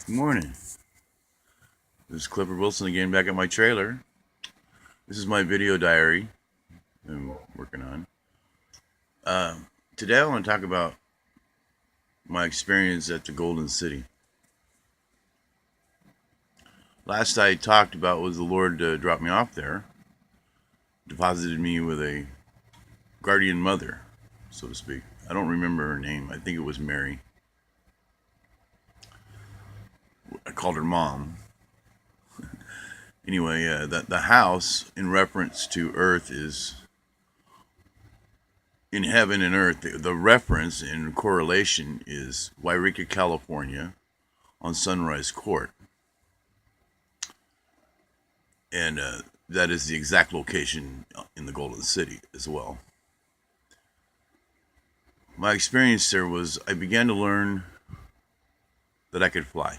Good morning. This is Clifford Wilson again back at my trailer. This is my video diary I'm working on. Today I want to talk about my experience at the Golden City. Last I talked about was the Lord dropped me off there, deposited me with a guardian mother, so to speak. I don't remember her name. I think it was Mary. I called her Mom. Anyway, the house in reference to Earth is in heaven and earth. The reference and correlation is Wairika, California, on Sunrise Court, and that is the exact location in the Golden City as well. My experience there was I began to learn that I could fly.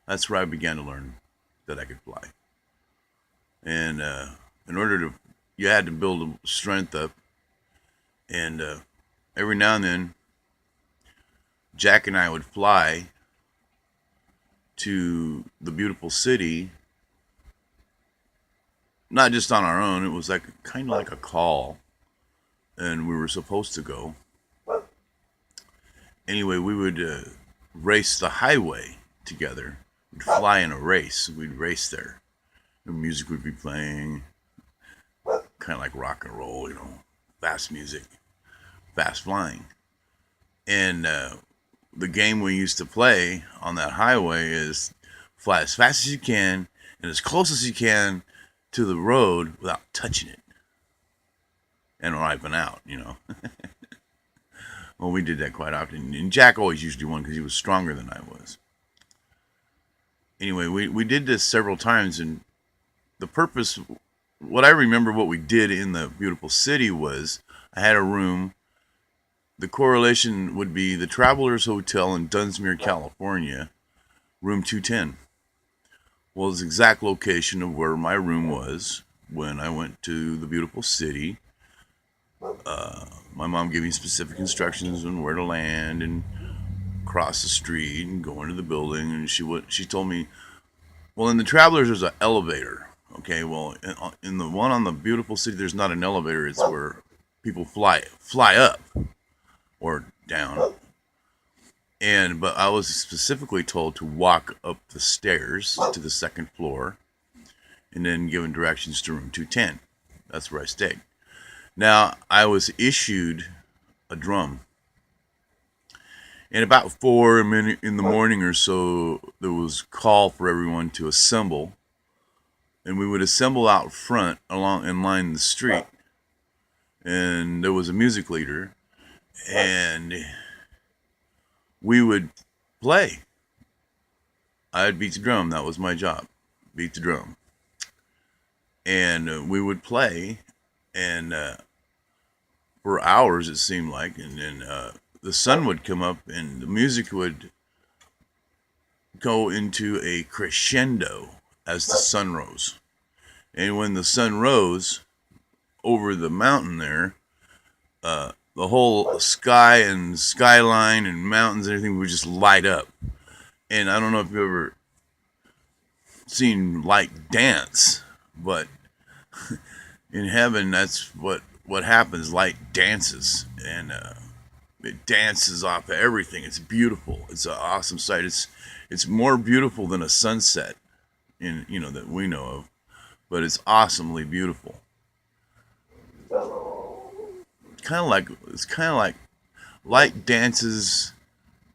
That's where I began to learn that I could fly, and in order to, you had to build strength up, and every now and then, Jack and I would fly to the beautiful city, not just on our own. It was like kind of like a call, and we were supposed to go. Anyway, we would race the highway together. We'd fly in a race. We'd race there. The music would be playing, kind of like rock and roll, fast music, fast flying. And the game we used to play on that highway is fly as fast as you can and as close as you can to the road without touching it and wiping out. Well, we did that quite often. And Jack always usually won because he was stronger than I was. Anyway, we did this several times, and the purpose, what I remember what we did in the beautiful city was I had a room. The correlation would be the Travelers Hotel in Dunsmuir, California, room 210. Well, it's the exact location of where my room was when I went to the beautiful city. My mom gave me specific instructions on where to land and cross the street and go into the building. And she told me, well, in the Travelers there's an elevator. Okay, well, in the one on the beautiful city there's not an elevator. It's where people fly up or down. But I was specifically told to walk up the stairs to the second floor and then given directions to room 210. That's where I stayed. Now, I was issued a drum. And about 4 in the morning or so, there was a call for everyone to assemble. And we would assemble out front along and line the street. And there was a music leader. And we would play. I'd beat the drum. That was my job. Beat the drum. And we would play. And for hours it seemed like, and then the sun would come up and the music would go into a crescendo as the sun rose. And when the sun rose over the mountain there, the whole sky and skyline and mountains and everything would just light up. And I don't know if you've ever seen light dance, but in heaven, that's what happens. Light dances, and it dances off of everything. It's beautiful. It's an awesome sight. It's more beautiful than a sunset, that we know of, but it's awesomely beautiful. It's kind of like light dances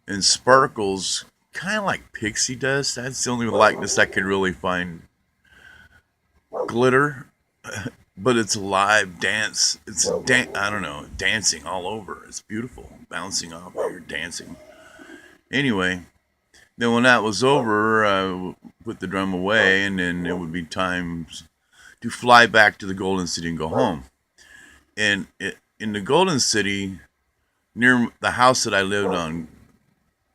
and sparkles, kind of like pixie dust. That's the only likeness I could really find. Glitter. But it's a live dance. I don't know, dancing all over. It's beautiful, bouncing off here, dancing. Anyway, then when that was over, I put the drum away, and then it would be time to fly back to the Golden City and go home. And in the Golden City, near the house that I lived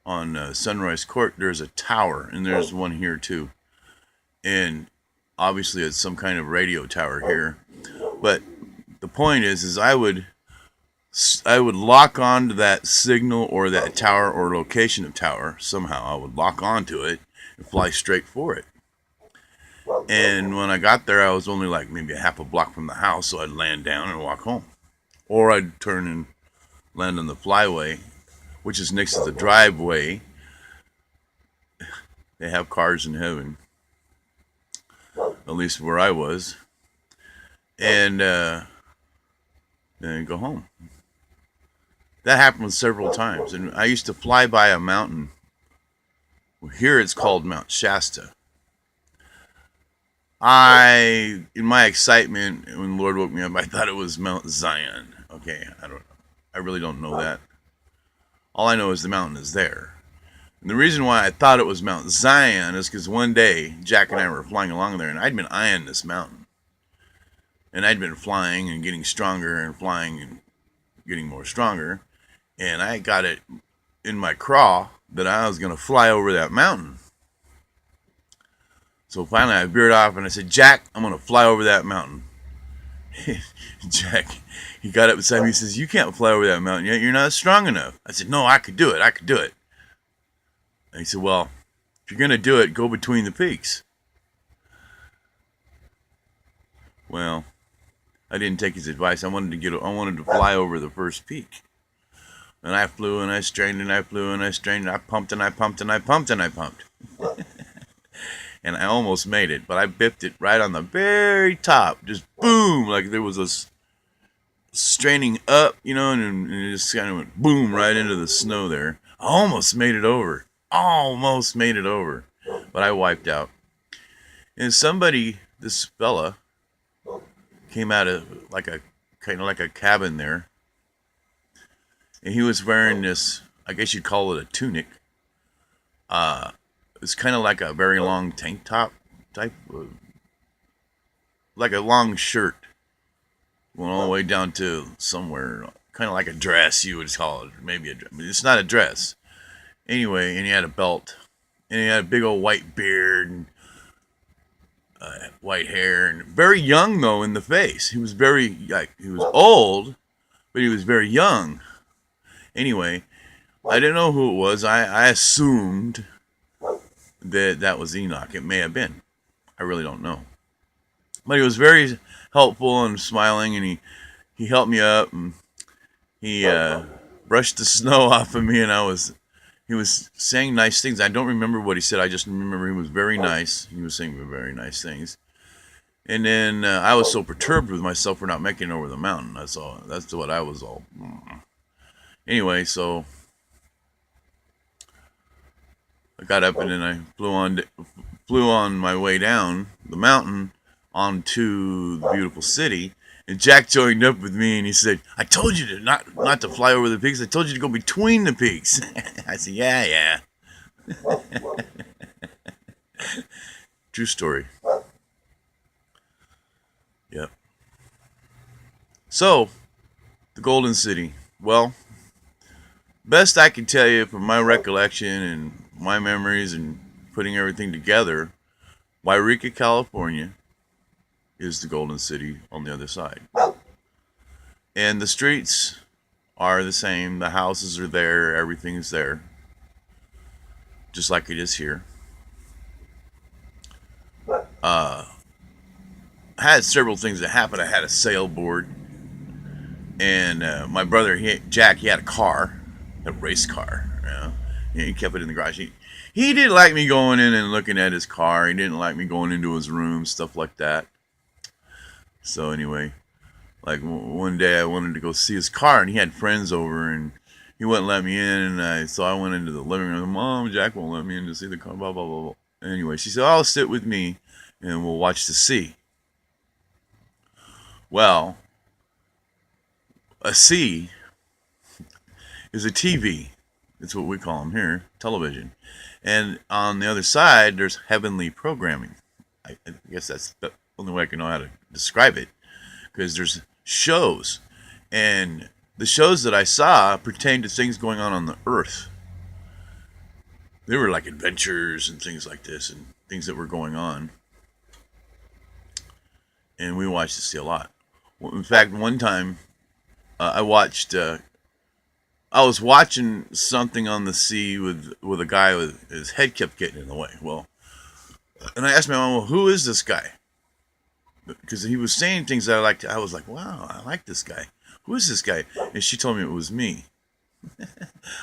on Sunrise Court, there's a tower, and there's one here too. And obviously, it's some kind of radio tower here. But the point is I would I would lock onto that signal or that tower or location of tower somehow. I would lock onto it and fly straight for it. And when I got there, I was only like maybe a half a block from the house, so I'd land down and walk home. Or I'd turn and land on the flyway, which is next to the driveway. They have cars in heaven, at least where I was. And then go home. That happened several times. And I used to fly by a mountain. Here it's called Mount Shasta. In my excitement, when the Lord woke me up, I thought it was Mount Zion. Okay, I really don't know that. All I know is the mountain is there. And the reason why I thought it was Mount Zion is because one day, Jack and I were flying along there, and I'd been eyeing this mountain. And I'd been flying and getting stronger and flying and getting more stronger. And I got it in my craw that I was going to fly over that mountain. So finally I veered off and I said, Jack, I'm going to fly over that mountain. Jack, he got up beside me. He says, you can't fly over that mountain yet. You're not strong enough. I said, no, I could do it. I could do it. And he said, well, if you're going to do it, go between the peaks. Well, I didn't take his advice. I wanted to fly over the first peak. And I flew and I strained and I flew and I strained and I pumped and I pumped and I pumped and I pumped. And I almost made it, but I biffed it right on the very top. Just boom, like there was a straining up, and it just kind of went boom right into the snow there. I almost made it over. Almost made it over. But I wiped out. And this fella, came out of kind of like a cabin there. And he was wearing this, I guess you'd call it a tunic. It's kind of like a very long tank top type of, like a long shirt. Went all the way down to somewhere, kind of like a dress, you would call it. Maybe a dress. It's not a dress. Anyway, and he had a belt. And he had a big old white beard and white hair. And very young, though, in the face. He was he was old, but he was very young. Anyway, I didn't know who it was. I assumed that was Enoch. It may have been. I really don't know. But he was very helpful and smiling, and he helped me up, and he brushed the snow off of me, and he was saying nice things. I don't remember what he said. I just remember he was very nice. He was saying very nice things. And then I was so perturbed with myself for not making it over the mountain. That's what I was all. Anyway, so I got up and then I flew on my way down the mountain onto the beautiful city. And Jack joined up with me and he said, I told you to not to fly over the peaks. I told you to go between the peaks. I said, yeah. True story. Yep. So, the Golden City. Well, best I can tell you from my recollection and my memories and putting everything together, Wairika, California is the Golden City on the other side. And the streets are the same. The houses are there. Everything is there. Just like it is here. I had several things that happened. I had a sailboard. And my brother, Jack, he had a car. A race car. He kept it in the garage. He didn't like me going in and looking at his car. He didn't like me going into his room, stuff like that. So anyway, like one day I wanted to go see his car, and he had friends over, and he wouldn't let me in. And so I went into the living room. Mom, Jack won't let me in to see the car. Blah blah blah blah. Anyway, she said, "I'll sit with me, and we'll watch the sea." Well, a sea is a TV. That's what we call them here, television. And on the other side, there's heavenly programming. I guess that's the only way I can know how to describe it. Because there's shows. And the shows that I saw pertained to things going on the earth. They were like adventures and things like this and things that were going on. And we watched the sea a lot. In fact, one time I watched. I was watching something on the sea with a guy with his head kept getting in the way. Well, and I asked my mom, "Well, who is this guy?" Because he was saying things that I liked. I was like, "Wow, I like this guy. Who is this guy?" And she told me it was me.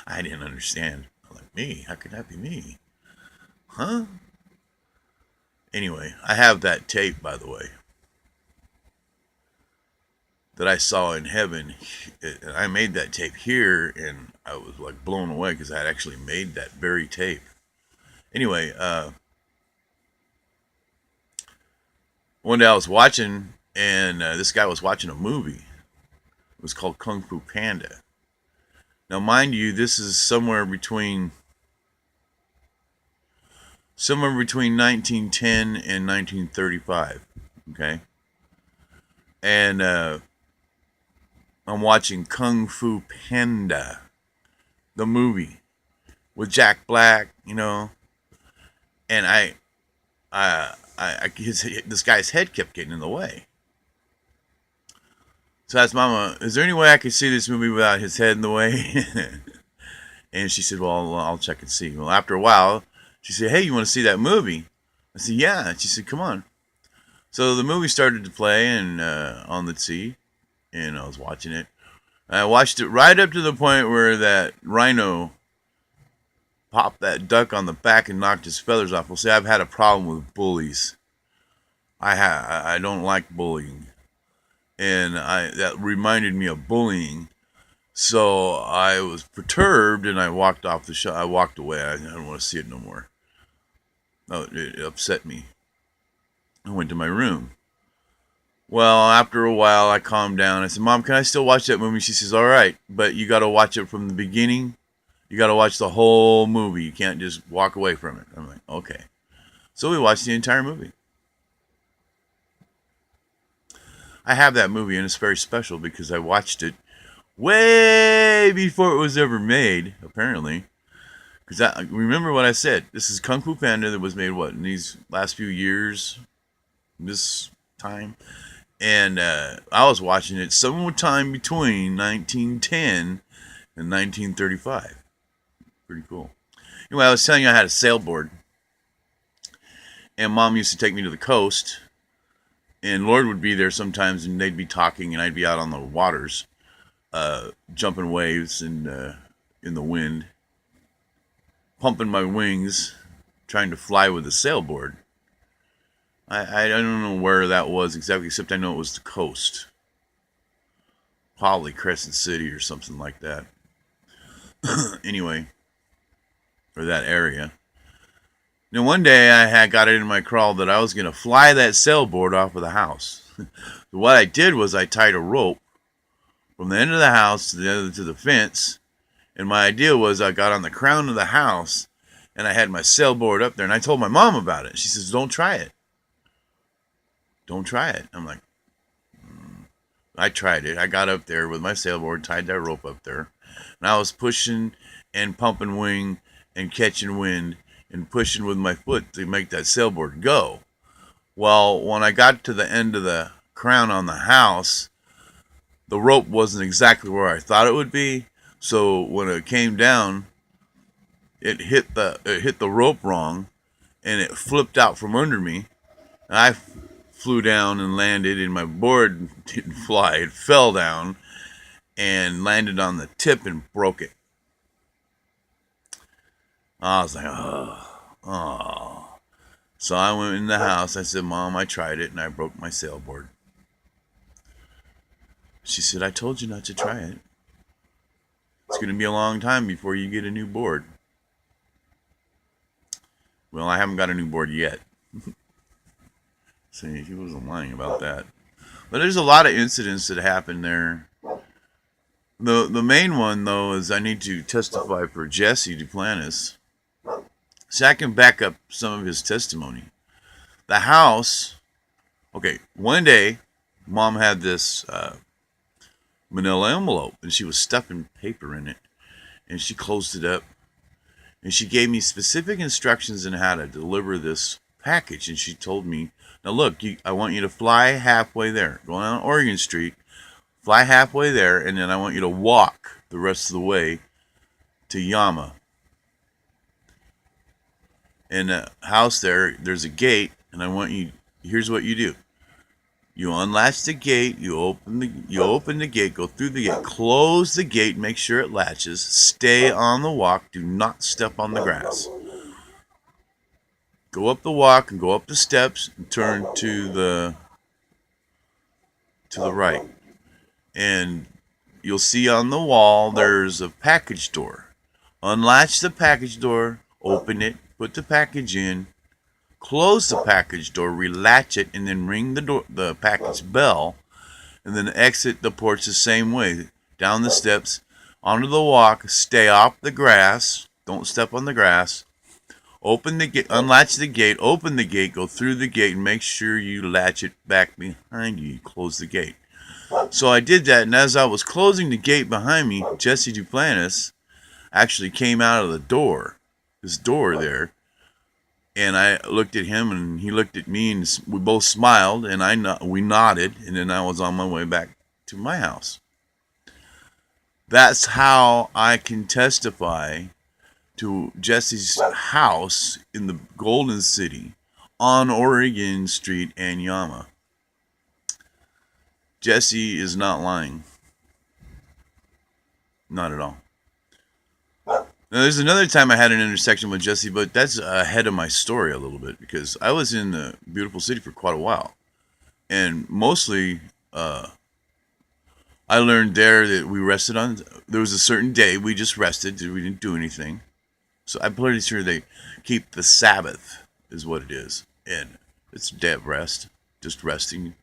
I didn't understand. I'm like, "Me? How could that be me?" Huh? Anyway, I have that tape, by the way, that I saw in heaven. I made that tape here, and I was like blown away because I had actually made that very tape. Anyway, one day I was watching, and this guy was watching a movie. It was called Kung Fu Panda. Now, mind you, this is somewhere between 1910 and 1935. Okay, and I'm watching Kung Fu Panda, the movie with Jack Black, and this guy's head kept getting in the way. So I asked Mama, "Is there any way I could see this movie without his head in the way?" And she said, "Well, I'll check and see." Well, after a while, she said, "Hey, you want to see that movie?" I said, "Yeah." And she said, "Come on." So the movie started to play and on the sea, and I was watching it. I watched it right up to the point where that rhino popped that duck on the back and knocked his feathers off. Well, see, I've had a problem with bullies. I don't like bullying, and that reminded me of bullying. So I was perturbed, and I walked off the show. I walked away. I don't want to see it no more. Oh, it upset me. I went to my room. Well, after a while, I calmed down. I said, "Mom, can I still watch that movie?" She says, "All right, but you got to watch it from the beginning. You got to watch the whole movie. You can't just walk away from it." I'm like, "Okay." So we watched the entire movie. I have that movie, and it's very special because I watched it way before it was ever made, apparently. Because I remember what I said. This is Kung Fu Panda that was made, what, in these last few years, this time? And I was watching it sometime between 1910 and 1935. Pretty cool. Anyway, I was telling you I had a sailboard, and Mom used to take me to the coast, and Lord would be there sometimes, and they'd be talking, and I'd be out on the waters, jumping waves and in the wind, pumping my wings, trying to fly with a sailboard. I don't know where that was exactly, except I know it was the coast. Probably Crescent City or something like that. Anyway, or that area. Now, one day I had got it in my crawl that I was going to fly that sailboard off of the house. What I did was I tied a rope from the end of the house to the fence, and my idea was I got on the crown of the house, and I had my sailboard up there, and I told my mom about it. She says, "Don't try it. Don't try it." I'm like, I tried it. I got up there with my sailboard, tied that rope up there, and I was pushing and pumping wing and catching wind and pushing with my foot to make that sailboard go. Well, when I got to the end of the crown on the house, the rope wasn't exactly where I thought it would be. So when it came down, it hit the rope wrong, and it flipped out from under me. And I flew down and landed, and my board didn't fly. It fell down and landed on the tip and broke it. I was like, oh. So I went in the house. I said, "Mom, I tried it, and I broke my sailboard." She said, "I told you not to try it. It's going to be a long time before you get a new board." Well, I haven't got a new board yet. See, she wasn't lying about that. But there's a lot of incidents that happen there. The main one, though, is I need to testify for Jesse Duplantis. So I can back up some of his testimony. The house, okay, one day, Mom had this manila envelope, and she was stuffing paper in it, and she closed it up, and she gave me specific instructions on how to deliver this package, and she told me, "Now look, I want you to fly halfway there, going on Oregon Street, Fly halfway there, and then I want you to walk the rest of the way to Yama. In the house there's a gate, and I want you. Here's what you do: you unlatch the gate, you open the gate, go through the gate, close the gate, make sure it latches. Stay on the walk. Do not step on the grass. Go up the walk and go up the steps and turn to the right. And you'll see on the wall there's a package door. Unlatch the package door, open it, put the package in, close the package door, relatch it, and then ring the package bell, and then exit the porch the same way. Down the steps, onto the walk, stay off the grass, don't step on the grass. Open the gate, unlatch the gate, open the gate, go through the gate, and make sure you latch it back behind you. Close the gate. So I did that, and as I was closing the gate behind me, Jesse Duplantis actually came out of the door, this door there, and I looked at him, and he looked at me, and we both smiled, and we nodded, and then I was on my way back to my house. That's how I can testify to Jesse's house in the Golden City on Oregon Street and Yama. Jesse is not lying. Not at all. Now, there's another time I had an intersection with Jesse, but that's ahead of my story a little bit because I was in the beautiful city for quite a while. And mostly, I learned there that we rested on, there was a certain day we just rested, we didn't do anything. So I'm pretty sure they keep the Sabbath, is what it is. And it's a day of rest, just resting.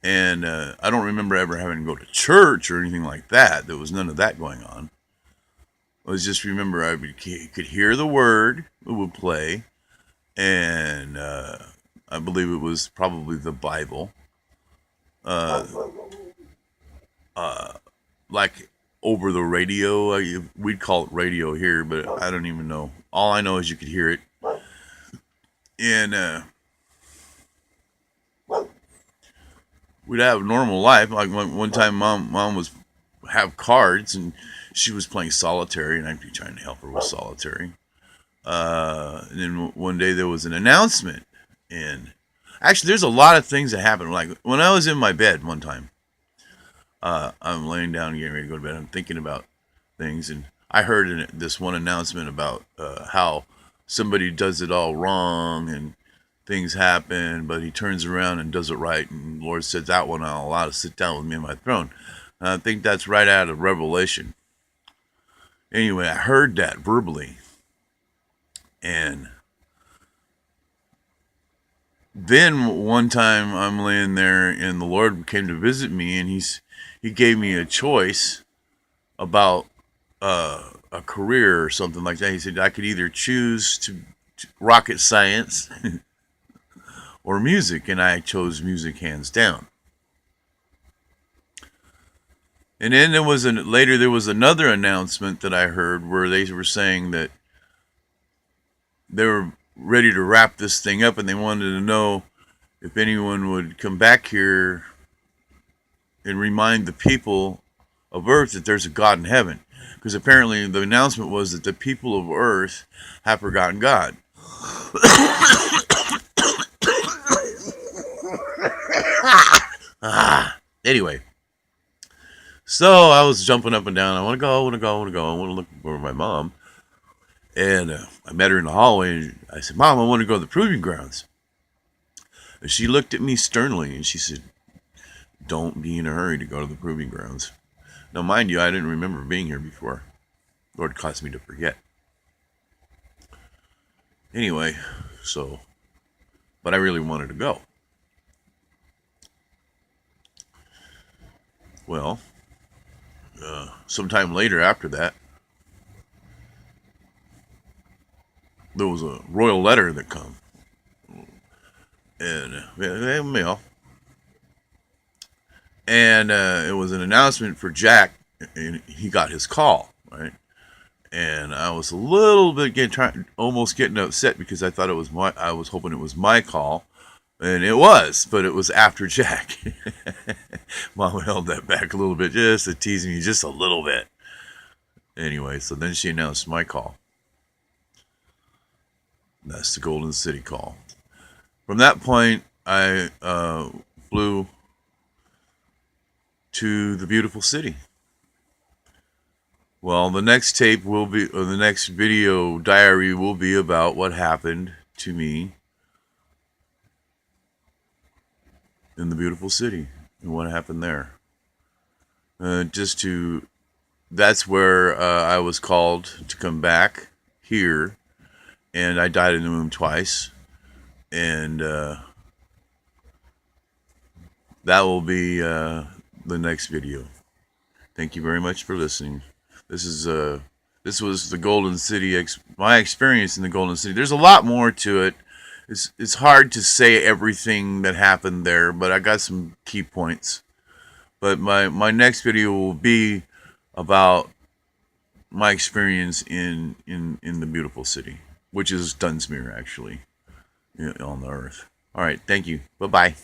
And I don't remember ever having to go to church or anything like that. There was none of that going on. I was just remember I could hear the word, it would play. And I believe it was probably the Bible. Like over the radio. We'd call it radio here, but I don't even know. All I know is you could hear it. And we'd have a normal life. Like one time mom was have cards, and she was playing solitary, and I'd be trying to help her with solitary. And then one day there was an announcement. And actually, there's a lot of things that happened. Like when I was in my bed one time, I'm laying down getting ready to go to bed. I'm thinking about things, and I heard this one announcement about how somebody does it all wrong and things happen, but he turns around and does it right, and the Lord says, that one I'll allow to sit down with me on my throne. And I think that's right out of Revelation. Anyway, I heard that verbally, and then one time I'm laying there, and the Lord came to visit me, and he gave me a choice about a career or something like that. He said I could either choose to rocket science or music, and I chose music hands down. And then there was another announcement that I heard where they were saying that they were ready to wrap this thing up, and they wanted to know if anyone would come back here and remind the people of earth that there's a God in heaven. Because apparently the announcement was that the people of earth have forgotten God. Anyway, so I was jumping up and down. I want to go. I want to look for my mom. And I met her in the hallway, and I said, Mom, I want to go to the proving grounds. And she looked at me sternly, and she said, don't be in a hurry to go to the proving grounds. Now, mind you, I didn't remember being here before. Lord caused me to forget. Anyway, but I really wanted to go. Well, sometime later after that, there was a royal letter that come. And mail. And it was an announcement for Jack, and he got his call, right? And I was a little bit almost getting upset because I thought I was hoping it was my call. And it was, but it was after Jack. Mom held that back a little bit just to tease me just a little bit. Anyway, so then she announced my call. That's the Golden City call. From that point, I flew to the beautiful city. Well, the next tape will be, or the next video diary will be about what happened to me in the beautiful city and what happened there. That's where I was called to come back here, and I died in the womb twice, and that will be the next video. Thank you very much for listening. This was the Golden City, my experience in the Golden City. There's a lot more to it. It's hard to say everything that happened there, but I got some key points. But my next video will be about my experience in the beautiful city, which is Dunsmuir, actually, on the earth. All right, thank you. Bye-bye.